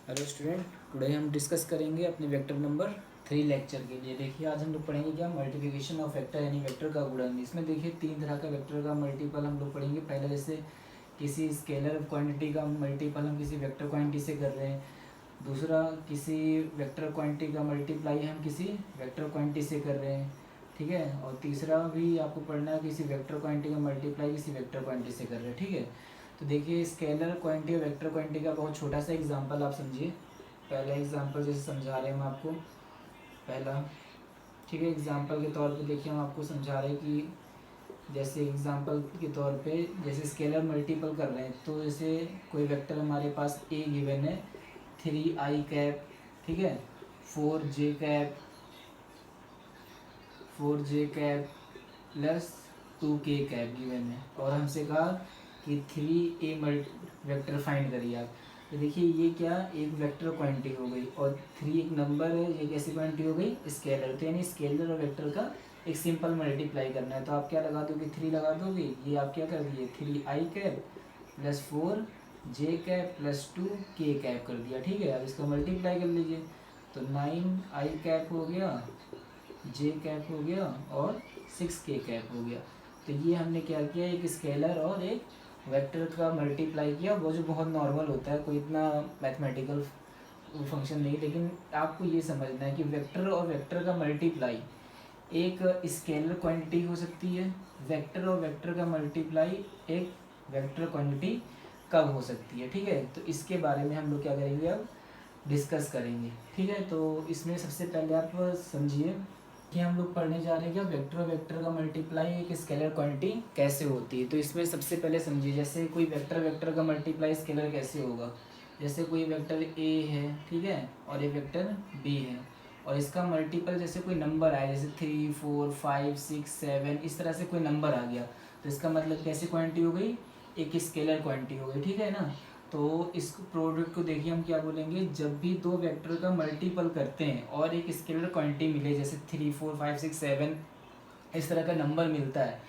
Hello student, today हम discuss करेंगे अपने वेक्टर नंबर 3 लेक्चर के लिए। देखिए आज हम लोग पढ़ेंगे क्या, मल्टीप्लिकेशन ऑफ वेक्टर यानी वेक्टर का गुणन। इसमें देखिए 3 तरह का वेक्टर का मल्टीपल हम लोग पढ़ेंगे। पहले जैसे किसी स्केलर क्वांटिटी का मल्टीपल हम किसी वेक्टर क्वांटिटी से कर रहे हैं। दूसरा किसी वेक्टर क्वांटिटी का मल्टीप्लाई हम किसी वेक्टर क्वांटिटी से कर रहे हैं, ठीक है। और तीसरा भी आपको पढ़ना है, किसी वेक्टर क्वांटिटी का मल्टीप्लाई किसी वेक्टर क्वांटिटी से कर रहे हैं, ठीक है। तो देखिए स्केलर क्वांटिटी और वेक्टर क्वांटिटी का बहुत छोटा सा एग्जांपल आप समझिए। पहला एग्जांपल जैसे समझा रहे हैं हम आपको, पहला, ठीक है। एग्जांपल के तौर पे देखिए हम आपको समझा रहे हैं कि जैसे एग्जांपल के तौर पे जैसे स्केलर मल्टीपल कर रहे हैं, तो जैसे कोई वेक्टर हमारे पास ए गिवन है 3i कैप, ठीक है, 4j cap plus 2k cap given है। और हमसे कहा कि 3a वेक्टर फाइंड करिए आप। तो देखिए ये क्या, एक वेक्टर क्वांटिटी हो गई और 3 एक नंबर है, ये कैसी क्वांटिटी हो गई, स्केलर। तो यानी स्केलर और वेक्टर का एक सिंपल मल्टीप्लाई करना है। तो आप क्या लगा दोगे, 3 लगा दोगे। ये आप क्या कर दिए, 3i cap plus 4j cap plus 2k cap कर दिया, ठीक है। अब इसका मल्टीप्लाई कर लीजिए, तो 9i कैप हो गया, j कैप हो गया और 6k कैप हो गया। तो ये हमने क्या किया, एक स्केलर और एक वेक्टर का मल्टीप्लाई किया, वो जो बहुत नॉर्मल होता है, कोई इतना मैथमेटिकल फंक्शन नहीं। लेकिन आपको ये समझना है कि वेक्टर और वेक्टर का मल्टीप्लाई एक स्केलर क्वांटिटी हो सकती है, वेक्टर और वेक्टर का मल्टीप्लाई एक वेक्टर क्वांटिटी कब हो सकती है, ठीक है। तो इसके बारे में हम लोग क्या करेंगे, अब डिस्कस करेंगे, ठीक है। तो इसमें सबसे पहले आप समझिए कि हम लोग पढ़ने जा रहे हैं क्या, वेक्टर और वेक्टर का मल्टीप्लाई एक स्केलर क्वांटिटी कैसे होती है। तो इसमें सबसे पहले समझिए, जैसे कोई वेक्टर वेक्टर का मल्टीप्लाई स्केलर कैसे होगा। जैसे कोई वेक्टर ए है, ठीक है, और एक वेक्टर बी है, और इसका मल्टीपल जैसे कोई नंबर आया, जैसे 3 4 5 6 7, इस तरह से कोई नंबर आ गया, तो इसका मतलब कैसी क्वांटिटी हो गई, एक स्केलर क्वांटिटी हो गई, ठीक है ना। तो इस प्रोडक्ट को देखिए हम क्या बोलेंगे, जब भी दो वेक्टर का मल्टीपल करते हैं और एक स्केलर क्वांटिटी मिले, जैसे 3 4 5 6 7 इस तरह का नंबर मिलता है,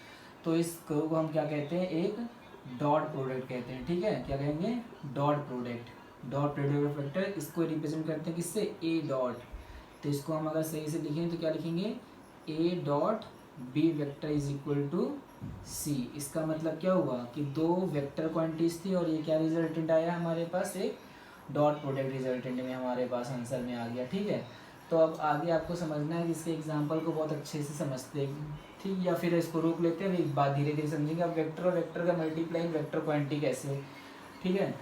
तो इसको हम क्या कहते हैं, एक डॉट प्रोडक्ट कहते हैं, ठीक है। क्या कहेंगे, dot product. Dot product of vector, इसको रिप्रेजेंट करते हैं किससे, ए डॉट। तो इसको हम अगर सही से लिखें तो क्या लिखेंगे, A dot B vector is equal to C. इसका मतलब क्या हुआ कि दो वेक्टर क्वांटिटीज थी और ये क्या रिजल्टेंट आया हमारे पास, एक डॉट प्रोडक्ट रिजल्टेंट में हमारे पास आंसर में आ गया, ठीक है। तो अब आगे आपको समझना है कि इसके एग्जांपल को बहुत अच्छे से समझते हैं, ठीक, या फिर इसको रोक लेते हैं, एक बात धीरे धीरे समझेंगे। अब वेक्टर और वेक्टर का मल्टीप्लाई वेक्टर क्वांटिटी कैसे हो, ठीक है।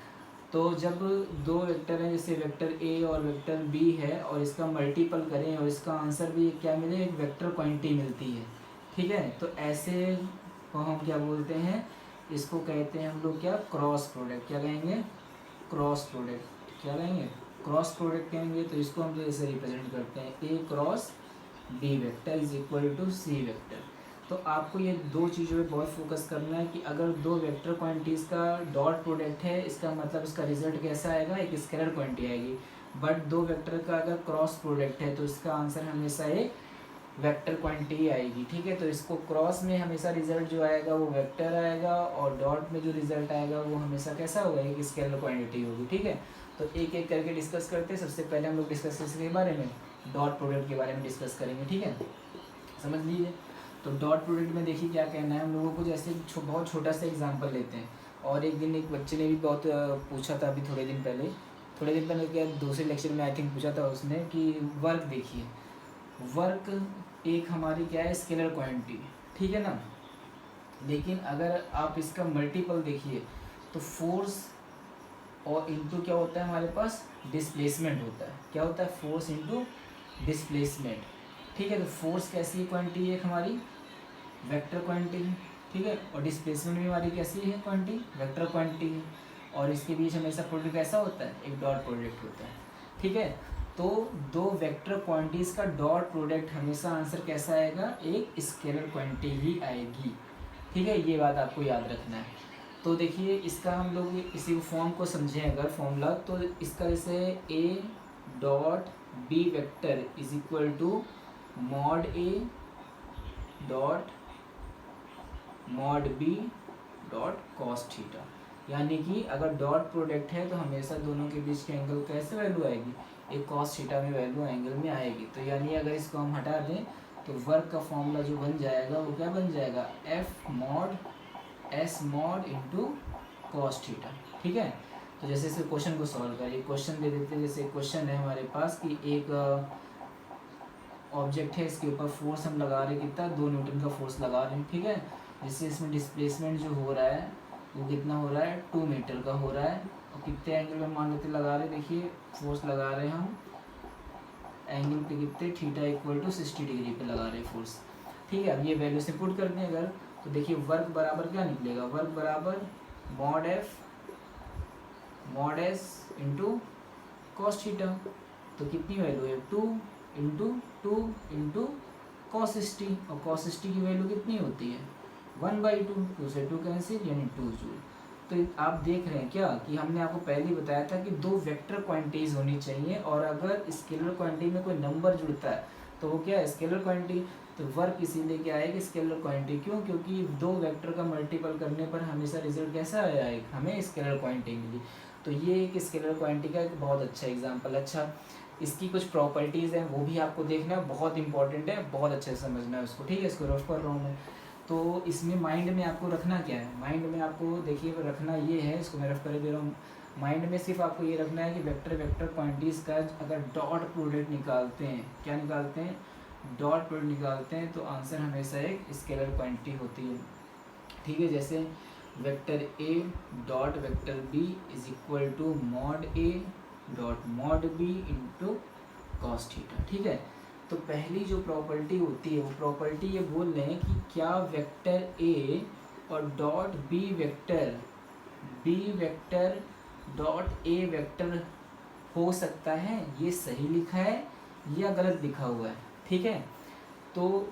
तो जब दो वेक्टर हैं, जैसे वेक्टर ए और वेक्टर बी है, और इसका मल्टीपल करें और इसका आंसर भी क्या मिले, एक वेक्टर क्वांटिटी मिलती है, ठीक है। तो ऐसे को हम क्या बोलते हैं, इसको कहते हैं हम लोग क्या, क्रॉस प्रोडक्ट। क्या कहेंगे, क्रॉस प्रोडक्ट। क्या कहेंगे, क्रॉस प्रोडक्ट कहेंगे। तो इसको हम जैसे रिप्रेजेंट करते हैं, A cross B vector is equal to C vector. तो आपको ये दो चीज़ों पे बहुत फोकस करना है कि अगर दो वेक्टर क्वांटिटीज़ का डॉट प्रोडक्ट है, इसका मतलब इसका रिजल्ट कैसा आएगा, एक स्केलर क्वांटिटी आएगी। बट दो वेक्टर का अगर क्रॉस प्रोडक्ट है तो इसका आंसर हमेशा एक वेक्टर क्वांटिटी आएगी, ठीक है। तो इसको क्रॉस में हमेशा रिजल्ट जो आएगा वो वेक्टर आएगा, और डॉट में जो रिजल्ट आएगा वो हमेशा कैसा होगा, एक स्केलर क्वांटिटी होगी, ठीक है। तो एक एक करके डिस्कस करते हैं। सबसे पहले हम लोग डिस्कस इसके बारे में, डॉट प्रोडक्ट के बारे में डिस्कस करेंगे, ठीक है, समझ लीजिए। तो डॉट प्रोडक्ट में देखिए क्या कहना है हम लोगों को, जैसे बहुत छोटा सा एग्जांपल लेते हैं। और एक दिन एक बच्चे ने भी बहुत पूछा था, अभी थोड़े दिन पहले क्या, दूसरे लेक्चर में आई थिंक पूछा था उसने कि वर्क देखिए, वर्क एक हमारी क्या है, स्केलर क्वांटिटी, ठीक है ना। लेकिन अगर आप इसका मल्टीपल देखिए तो फोर्स और इनटू क्या होता है हमारे पास, डिस्प्लेसमेंट होता है। क्या होता है, फोर्स इनटू डिस्प्लेसमेंट, ठीक है। तो फोर्स कैसी क्वांटिटी है हमारी, वेक्टर क्वांटिटी है, ठीक है। और डिस्प्लेसमेंट भी हमारी कैसी है, क्वांटिटी, वेक्टर क्वांटिटी है। और इसके बीच हमेशा प्रोडक्ट कैसा होता है, एक डॉट प्रोडक्ट होता है, ठीक है। तो दो वेक्टर क्वांटिटीज़ का डॉट प्रोडक्ट हमेशा आंसर कैसा आएगा, एक स्केलर क्वांटिटी ही आएगी, ठीक है। ये बात आपको याद रखना है। तो देखिए इसका हम लोग इसी फॉर्म को समझें अगर फॉर्मूला, तो इसका जैसे a dot B vector is equal to mod a dot mod b dot cos theta. यानी कि अगर डॉट प्रोडक्ट है तो हमेशा दोनों के बीच के एंगल कैसे वैल्यू आएगी, एक कॉस थीटा में वैल्यू एंगल में आएगी। तो यानी अगर इसको हम हटा दें तो वर्क का फॉर्मूला जो बन जाएगा वो क्या बन जाएगा, F mod S mod into cos theta. ठीक है, तो जैसे इसे क्वेश्चन को सॉल्व करिए, क्वेश्चन दे देते हैं। जैसे क्वेश्चन है हमारे पास कि एक ऑब्जेक्ट है, इसके ऊपर फोर्स हम लगा रहे हैं कितना, 2 न्यूटन का फोर्स लगा रहे हैं। ठीक है, जिससे इसमें डिस्प्लेसमेंट जो हो रहा है वो कितना हो रहा है, 2 मीटर का हो रहा है। और कितने एंगल में मान लेते लगा रहे हैं, देखिए फोर्स लगा रहे हैं हम एंगल पे कितने, थीटा इक्वल टू 60 डिग्री पे लगा रहे हैं फोर्स। ठीक है, अब ये वैल्यू से पुट करते हैं अगर, तो देखिए वर्क बराबर क्या निकलेगा, वर्क बराबर mod F mod S into cos theta. तो कितनी वैल्यू है, 2 इंटू कॉस 60, और कॉस 60 की वैल्यू कितनी होती है 1/2, 2 से 2 कैंसिल यानी 2 जूल। तो आप देख रहे हैं क्या कि हमने आपको पहले ही बताया था कि 2 वेक्टर क्वांटिटीज होनी चाहिए, और अगर स्केलर क्वांटिटी में कोई नंबर जुड़ता है तो वो क्या है, स्केलर क्वांटिटी। तो वर्क इसीलिए क्या आएगी, स्केलर क्वांटिटी। क्यों, क्योंकि 2 वेक्टर का मल्टीपल करने पर हमेशा रिजल्ट कैसा आया, एक हमें स्केलर क्वांटिटी मिली। तो ये एक स्केलर क्वांटिटी का एक बहुत अच्छा एग्जाम्पल। अच्छा, इसकी कुछ प्रॉपर्टीज़ हैं वो भी आपको देखना है, बहुत इंपॉर्टेंट है, बहुत अच्छे से समझना है उसको। ठीक है, इसको रफ कर रहा हूँ मैं। तो इसमें माइंड में आपको रखना क्या है, माइंड में आपको देखिए रखना ये है, इसको मैं रफ कर दे रहा हूँ। माइंड में सिर्फ आपको ये रखना है कि वेक्टर क्वांटिटीज़ का अगर डॉट प्रोडक्ट निकालते हैं, क्या निकालते हैं, डॉट प्रोडक्ट निकालते हैं, तो आंसर हमेशा एक स्केलर क्वांटिटी होती है। ठीक है, जैसे vector a dot vector b is equal to mod a dot mod b into cos theta. ठीक है, तो पहली जो प्रॉपर्टी होती है वो प्रॉपर्टी ये बोल रहे हैं कि क्या वेक्टर ए और dot B vector dot a vector हो सकता है, ये सही लिखा है या गलत लिखा हुआ है। ठीक है, तो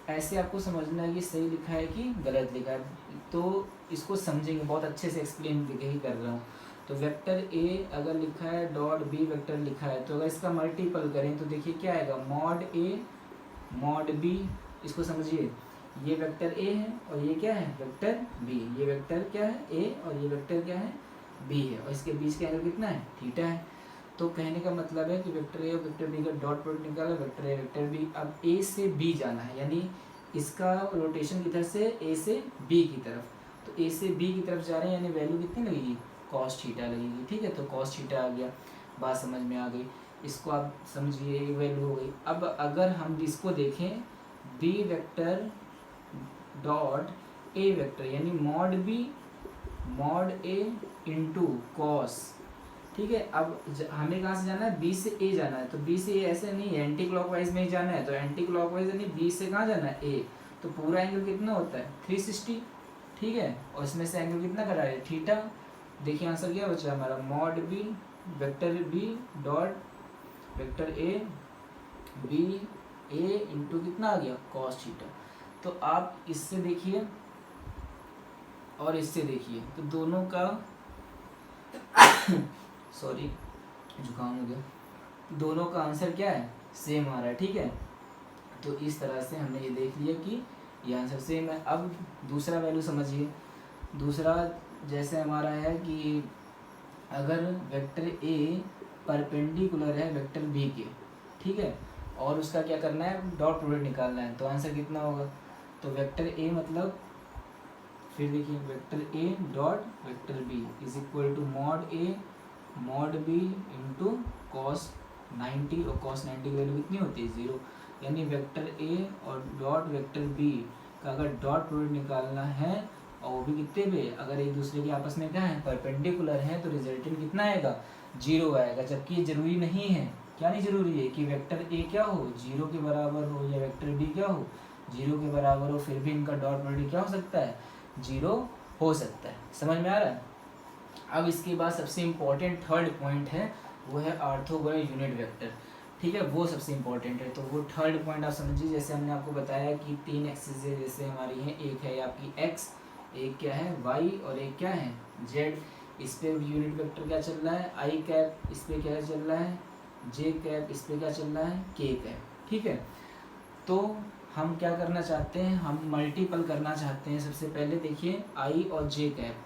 ऐसे आपको समझना है कि सही लिखा है कि गलत लिखा है, तो इसको समझेंगे, बहुत अच्छे से एक्सप्लेन ही कर रहा हूँ। तो वेक्टर ए अगर लिखा है डॉट बी वेक्टर लिखा है, तो अगर इसका मल्टीपल करें तो देखिए क्या आएगा, मॉड ए मॉड बी। इसको समझिए, ये वेक्टर ए है और ये क्या है वेक्टर बी, ये वेक्टर क्या है ए और ये वेक्टर क्या है बी है, और इसके बीच का एंगल कितना है, थीटा है। तो कहने का मतलब है कि वेक्टर ए और वेक्टर बी का डॉट प्रोडक्ट निकाला, वेक्टर ए वेक्टर बी। अब ए से बी जाना है, यानी इसका रोटेशन किधर से, ए से बी की तरफ। तो ए से बी की तरफ जा रहे हैं, यानी वैल्यू कितनी लगेगी, कॉस थीटा लगेगी। ठीक है, तो कॉस थीटा आ गया, बात समझ में आ गई। इसको आप समझिए, एक वैल्यू हो गई। अब अगर हम इसको देखें, b vector dot a vector यानी मॉड ए इंटू कॉस। ठीक है, अब हमें कहाँ से जाना है, बी से ए जाना है। तो बी से ए ऐसे नहीं है, एंटी क्लॉकवाइज में ही जाना है, तो एंटी क्लॉकवाइज यानी बी से कहाँ जाना है, ए। तो पूरा एंगल कितना होता है 360। ठीक है, और इसमें से एंगल कितना करा है, थीटा। देखिए आंसर क्या बचा हमारा, mod b vector b dot vector a b a into कितना आ गया, कॉस थीटा। तो आप इससे देखिए और इससे देखिए, तो दोनों का सॉरी जुकाम हो गया, दोनों का आंसर क्या है, सेम आ रहा है। ठीक है, तो इस तरह से हमने ये देख लिया कि ये आंसर सेम है। अब दूसरा वैल्यू समझिए, दूसरा जैसे हमारा है कि अगर वेक्टर ए परपेंडिकुलर है वेक्टर बी के, ठीक है, और उसका क्या करना है, डॉट प्रोडक्ट निकालना है, तो आंसर कितना होगा, तो वेक्टर ए मतलब, फिर देखिए vector a dot vector b is equal to mod a mod b into cos 90, और कॉस 90 की वैल्यू कितनी होती है 0। यानी वेक्टर ए और डॉट वेक्टर बी का अगर डॉट प्रोडक्ट निकालना है, और वो भी कितने पे, अगर एक दूसरे के आपस में क्या है, परपेंडिकुलर है, तो रिजल्टेंट कितना आएगा, 0 आएगा। जबकि ये जरूरी नहीं है, क्या नहीं जरूरी है कि वेक्टर ए क्या हो 0 के बराबर हो, या वेक्टर बी क्या हो 0 के बराबर हो, फिर भी इनका डॉट प्रोडक्ट क्या हो सकता है, 0 हो सकता है। समझ में आ रहा है। अब इसके बाद सबसे इम्पोर्टेंट थर्ड पॉइंट है, वो है ऑर्थोगोनल यूनिट वेक्टर। ठीक है, वो सबसे इम्पोर्टेंट है। तो वो थर्ड पॉइंट आप समझिए, जैसे हमने आपको बताया कि 3 एक्सिस जैसे हमारी हैं, एक है आपकी एक्स, एक क्या है वाई, और एक क्या है जेड। इस पे यूनिट वेक्टर क्या चल रहा है, आई कैप, इस पे क्या चल रहा है जे कैप, इस पे क्या चल रहा है के कैप। ठीक है, तो हम क्या करना चाहते हैं, हम मल्टीपल करना चाहते हैं। सबसे पहले देखिए आई और जे कैप,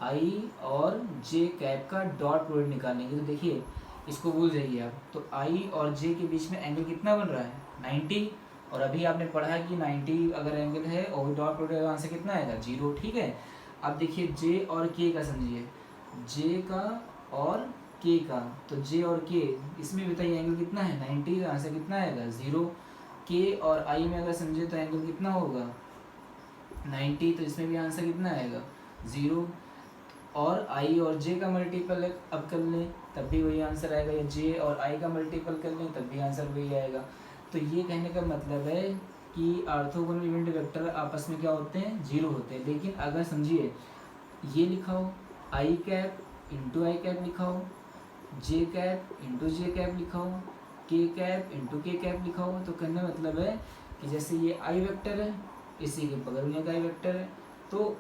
आई और जे कैप का डॉट प्रोडक्ट निकालेंगे। तो देखिए इसको भूल जाइए आप, तो आई और जे के बीच में एंगल कितना बन रहा है 90, और अभी आपने पढ़ा है कि 90 अगर एंगल है और डॉट प्रोडक्ट आंसर कितना आएगा 0, ठीक है। अब देखिए जे और के का समझिए, जे का और के का, तो जे और के इसमें बताइए एंगल कितना है 90, आंसर कितना आएगा 0। के और आई में अगर समझे तो एंगल कितना होगा 90, तो इसमें भी आंसर कितना आएगा 0। और आई और जे का मल्टीपल अब कर लें तब भी वही आंसर आएगा, या जे और आई का मल्टीपल कर लें तब भी आंसर वही आएगा। तो ये कहने का मतलब है कि ऑर्थोगोनल यूनिट वेक्टर आपस में क्या होते हैं 0 होते हैं। लेकिन अगर समझिए ये लिखाओ आई कैप इंटू आई कैप लिखाओ, जे कैप इंटू जे कैप लिखाओ, के कैप इंटू के कैप लिखाओ, तो कहने का मतलब है कि जैसे ये आई वेक्टर है, इसी के बगल में का आई वेक्टर है, तो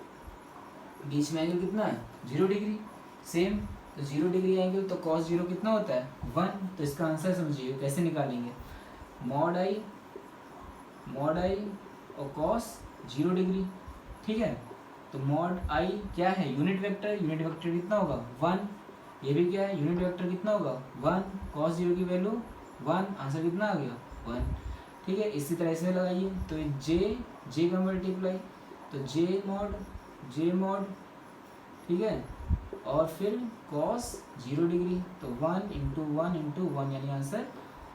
बीच में एंगल कितना है 0 डिग्री सेम, तो 0 डिग्री एंगल तो cos 0 कितना होता है 1। तो इसका आंसर समझिए कैसे निकालेंगे, मॉड आई और cos 0 डिग्री, ठीक है। तो मॉड आई क्या है यूनिट वेक्टर कितना होगा 1, ये भी क्या है यूनिट वेक्टर कितना होगा 1, cos 0 की वैल्यू 1, आंसर कितना आ गया 1, ठीक है। इसी तरह इसमें लगाइए, तो जे का मल्टीप्लाई, तो जे मॉड ठीक है, और फिर cos 0 डिग्री, तो 1 इंटू 1 इंटू 1 यानी आंसर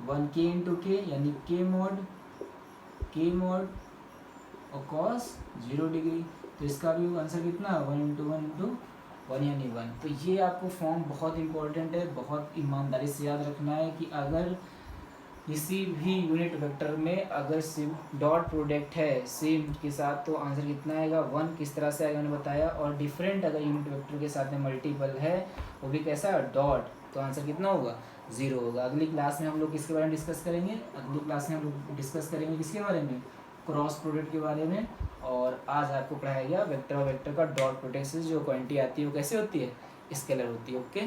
1, के इंटू के यानी के मॉड और cos 0 डिग्री, तो इसका भी आंसर कितना 1 इंटू 1 इंटू 1 यानी 1। तो ये आपको फॉर्म बहुत इंपॉर्टेंट है, बहुत ईमानदारी से याद रखना है कि अगर किसी भी यूनिट वेक्टर में अगर सिर्फ डॉट प्रोडक्ट है सेम के साथ तो आंसर कितना आएगा 1, किस तरह से आएगा मैंने बताया। और डिफरेंट अगर यूनिट वेक्टर के साथ में मल्टीपल है वो भी कैसा डॉट, तो आंसर कितना होगा 0 होगा। अगली क्लास में हम लोग किसके बारे में डिस्कस करेंगे, अगली क्लास में हम लोग डिस्कस करेंगे किसके बारे में, क्रॉस प्रोडक्ट के बारे में। और आज आपको पढ़ाया गया वेक्टर और वेक्टर का डॉट प्रोडक्ट से जो क्वांटिटी आती है वो कैसे होती है, स्केलर होती है। ओके।